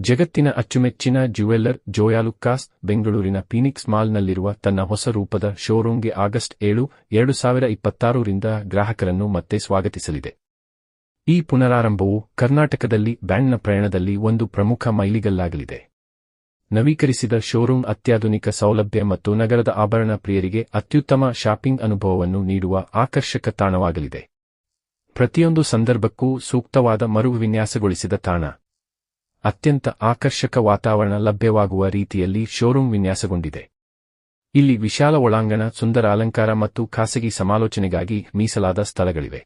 ಜಗತ್ತಿನ ಅಚ್ಚುಮೆಚ್ಚಿನ ಜ್ಯುವೆಲ್ಲರ್ ಜೋಯಾಲುಕ್ಕಾಸ್ ಬೆಂಗಳೂರಿನ ಫೀನಿಕ್ಸ್ ಮಾಲ್ನಲ್ಲಿರುವ ತನ್ನ ಹೊಸ ರೂಪದ ಶೋರೂಂಗೆ ಆಗಸ್ಟ್ 7, 2026 ರಿಂದ ಗ್ರಾಹಕರನ್ನು ಮತ್ತೆ ಸ್ವಾಗತಿಸಲಿದೆ. ಈ ಪುನರಾರಂಭವು ಕರ್ನಾಟಕದಲ್ಲಿ ಬ್ರ್ಯಾಂಡ್ನ ಪ್ರಯಾಣದಲ್ಲಿ ಒಂದು ಪ್ರಮುಖ ಮೈಲಿಗಲ್ಲಾಗಲಿದೆ. ನವೀಕರಿಸಿದ ಶೋರೂಮ್ ಅತ್ಯಾಧುನಿಕ ಸೌಲಭ್ಯ ಮತ್ತು ನಗರದ ಆಭರಣ ಪ್ರಿಯರಿಗೆ ಅತ್ಯುತ್ತಮ ಶಾಪಿಂಗ್ ಅನುಭವವನ್ನು ನೀಡುವ ಆಕರ್ಷಕ ತಾಣವಾಗಲಿದೆ. ಪ್ರತಿಯೊಂದು ಸಂದರ್ಭಕ್ಕೂ ಸೂಕ್ತವಾದ ಮರುವಿನ್ಯಾಸಗೊಳಿಸಿದ ತಾಣ. ಅತ್ಯಂತ ಆಕರ್ಷಕ ವಾತಾವರಣ ಲಭ್ಯವಾಗುವ ರೀತಿಯಲ್ಲಿ ಶೋರೂಮ್ ವಿನ್ಯಾಸಗೊಂಡಿದೆ. ಇಲ್ಲಿ ವಿಶಾಲ ಒಳಾಂಗಣ, ಸುಂದರ ಅಲಂಕಾರ ಮತ್ತು ಖಾಸಗಿ ಸಮಾಲೋಚನೆಗಾಗಿ ಮೀಸಲಾದ ಸ್ಥಳಗಳಿವೆ.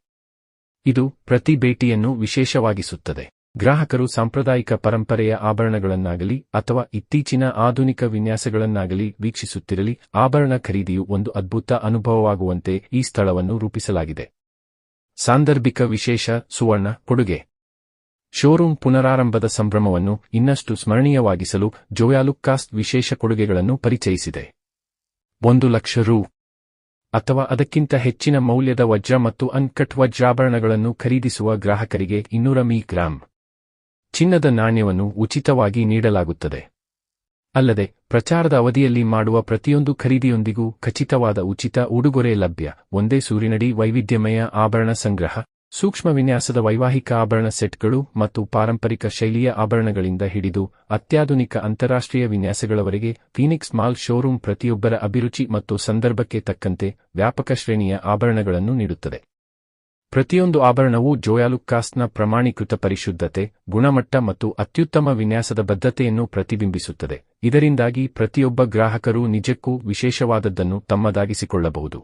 ಇದು ಪ್ರತಿ ಭೇಟಿಯನ್ನು ವಿಶೇಷವಾಗಿಸುತ್ತದೆ. ಗ್ರಾಹಕರು ಸಾಂಪ್ರದಾಯಿಕ ಪರಂಪರೆಯ ಆಭರಣಗಳನ್ನಾಗಲಿ ಅಥವಾ ಇತ್ತೀಚಿನ ಆಧುನಿಕ ವಿನ್ಯಾಸಗಳನ್ನಾಗಲಿ ವೀಕ್ಷಿಸುತ್ತಿರಲಿ, ಆಭರಣ ಖರೀದಿಯು ಒಂದು ಅದ್ಭುತ ಅನುಭವವಾಗುವಂತೆ ಈ ಸ್ಥಳವನ್ನು ರೂಪಿಸಲಾಗಿದೆ. ಸಾಂದರ್ಭಿಕ ವಿಶೇಷ ಸುವರ್ಣ ಕೊಡುಗೆ. ಶೋರೂಮ್ ಪುನರಾರಂಭದ ಸಂಭ್ರಮವನ್ನು ಇನ್ನಷ್ಟು ಸ್ಮರಣೀಯವಾಗಿಸಲು ಜೋಯಾಲುಕ್ಕಾಸ್ ವಿಶೇಷ ಕೊಡುಗೆಗಳನ್ನು ಪರಿಚಯಿಸಿದೆ. 1,00,000 ರು ಅಥವಾ ಅದಕ್ಕಿಂತ ಹೆಚ್ಚಿನ ಮೌಲ್ಯದ ವಜ್ರ ಮತ್ತು ಅನ್ಕಟ್ ವಜ್ರಾಭರಣಗಳನ್ನು ಖರೀದಿಸುವ ಗ್ರಾಹಕರಿಗೆ 200 ಮಿ. ಚಿನ್ನದ ನಾಣ್ಯವನ್ನು ಉಚಿತವಾಗಿ ನೀಡಲಾಗುತ್ತದೆ. ಅಲ್ಲದೆ ಪ್ರಚಾರದ ಅವಧಿಯಲ್ಲಿ ಮಾಡುವ ಪ್ರತಿಯೊಂದು ಖರೀದಿಯೊಂದಿಗೂ ಖಚಿತವಾದ ಉಚಿತ ಉಡುಗೊರೆ ಲಭ್ಯ. ಒಂದೇ ಸೂರಿನಡಿ ವೈವಿಧ್ಯಮಯ ಆಭರಣ ಸಂಗ್ರಹ, ಸೂಕ್ಷ್ಮ ವಿನ್ಯಾಸದ ವೈವಾಹಿಕ ಆಭರಣ ಸೆಟ್ಗಳು ಮತ್ತು ಪಾರಂಪರಿಕ ಶೈಲಿಯ ಆಭರಣಗಳಿಂದ ಹಿಡಿದು ಅತ್ಯಾಧುನಿಕ ಅಂತಾರಾಷ್ಟ್ರೀಯ ವಿನ್ಯಾಸಗಳವರೆಗೆ ಫೀನಿಕ್ಸ್ ಮಾಲ್ ಶೋರೂಮ್ ಪ್ರತಿಯೊಬ್ಬರ ಅಭಿರುಚಿ ಮತ್ತು ಸಂದರ್ಭಕ್ಕೆ ತಕ್ಕಂತೆ ವ್ಯಾಪಕ ಶ್ರೇಣಿಯ ಆಭರಣಗಳನ್ನು ನೀಡುತ್ತದೆ. ಪ್ರತಿಯೊಂದು ಆಭರಣವೂ ಜೋಯಾಲುಕ್ಕಾಸ್ನ ಪ್ರಮಾಣೀಕೃತ ಪರಿಶುದ್ಧತೆ, ಗುಣಮಟ್ಟ ಮತ್ತು ಅತ್ಯುತ್ತಮ ವಿನ್ಯಾಸದ ಬದ್ಧತೆಯನ್ನು ಪ್ರತಿಬಿಂಬಿಸುತ್ತದೆ. ಇದರಿಂದಾಗಿ ಪ್ರತಿಯೊಬ್ಬ ಗ್ರಾಹಕರು ನಿಜಕ್ಕೂ ವಿಶೇಷವಾದದ್ದನ್ನು ತಮ್ಮದಾಗಿಸಿಕೊಳ್ಳಬಹುದು.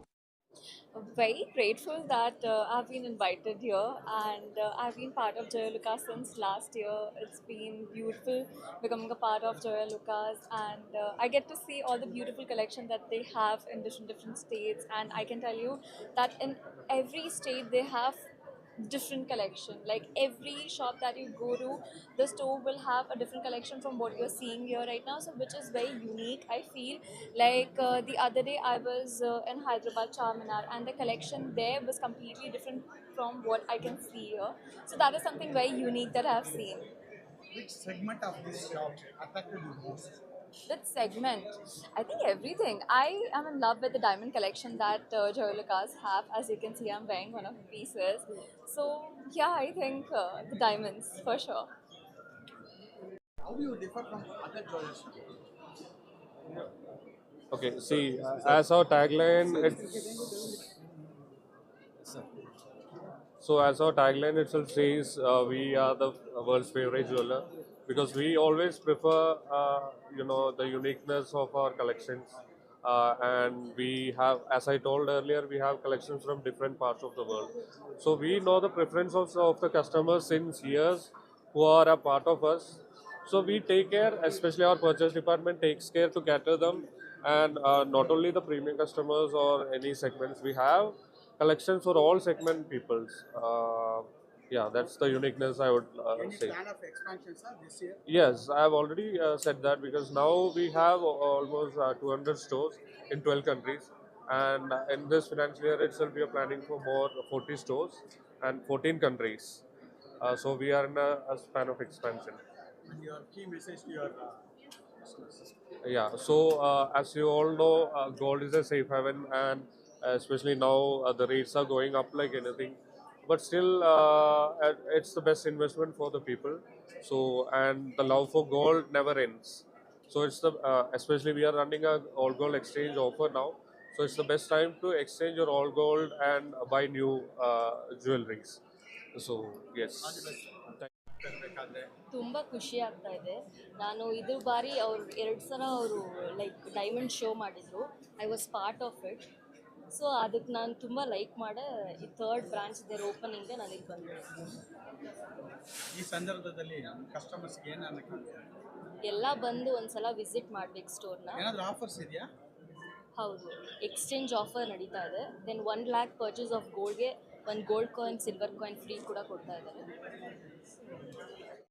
Very grateful that I've been invited here, and I've been part of Joyalukas since last year. It's been beautiful becoming a part of Joyalukas, and I get to see all the beautiful collection that they have in different states. And I can tell you that in every state they have different collection. Like every shop that you go to, the store will have a different collection from what you're seeing here right now, so which is very unique. I feel like the other day I was in Hyderabad Charminar, and the collection there was completely different from what I can see here. So that is something very unique that I have seen. Which segment of this shop attracted you most? That segment, I think everything. I am in love with the diamond collection that Joyalukas have. As you can see, I'm wearing one of the pieces. So yeah, I think the diamonds for sure. How do you differ from other jewelers? Okay, see, as our tagline, as our tagline itself says, we are the world's favorite jeweler, because we always prefer, the uniqueness of our collections, and we have, as I told earlier, we have collections from different parts of the world. So we know the preferences of the customers since years who are a part of us. So we take care, especially our purchase department takes care to cater them, and not only the premium customers or any segments. We have collections for all segment peoples. Yeah, that's the uniqueness I would Any say. plan of expansion, sir, this year? Yes, I have already said that, because now we have almost 200 stores in 12 countries, and in this financial year itself we are planning for more 40 stores and 14 countries. So we are in a span of expansion. And your key message to your customers? Yeah, so as you all know, gold is a safe haven, and especially now the rates are going up like anything. But still, it's the best investment for the people. So, and the love for gold never ends. So it's especially we are running a all gold exchange offer now. So it's the best time to exchange your all gold and buy new jewelries. So yes. ತುಂಬ ಖುಷಿ ಆಗ್ತಾ ಇದೆ. ನಾನು ಇದ್ರ ಬಾರಿ ಅವ್ರು 2 ಸಲ ಅವರು ಲೈಕ್ ಡೈಮಂಡ್ ಶೋ ಮಾಡಿದರು. I was part of it. So ಅದಕ್ಕೆ ನಾನು ತುಂಬ ಲೈಕ್ ಮಾಡೇ ಈ 3rd ಬ್ರಾಂಚ್ ಇದರ ಓಪನಿಂಗ್ಗೆ ನಾನು ಇಲ್ಲಿ ಬಂದೆ. ಈ ಸಂದರ್ಭದಲ್ಲಿ ಕಸ್ಟಮರ್ಸ್ಗೆ ಏನು ಅನ್ನಕ್ಕೆ ಎಲ್ಲ ಬಂದು ಒಂದ್ಸಲ ವಿಸಿಟ್ ಮಾಡಬೇಕು ಸ್ಟೋರ್ನ. ಏನಾದರೂ ಆಫರ್ಸ್ ಇದೆಯಾ? ಹೌದು, ಎಕ್ಸ್ಚೇಂಜ್ ಆಫರ್ ನಡೀತಾ ಇದೆ. ದೆನ್ 1 lakh ಪರ್ಚೇಸ್ ಆಫ್ ಗೋಲ್ಡ್ಗೆ 1 gold coin, silver coin free ಕೂಡ ಕೊಡ್ತಾ ಇದ್ದಾರೆ.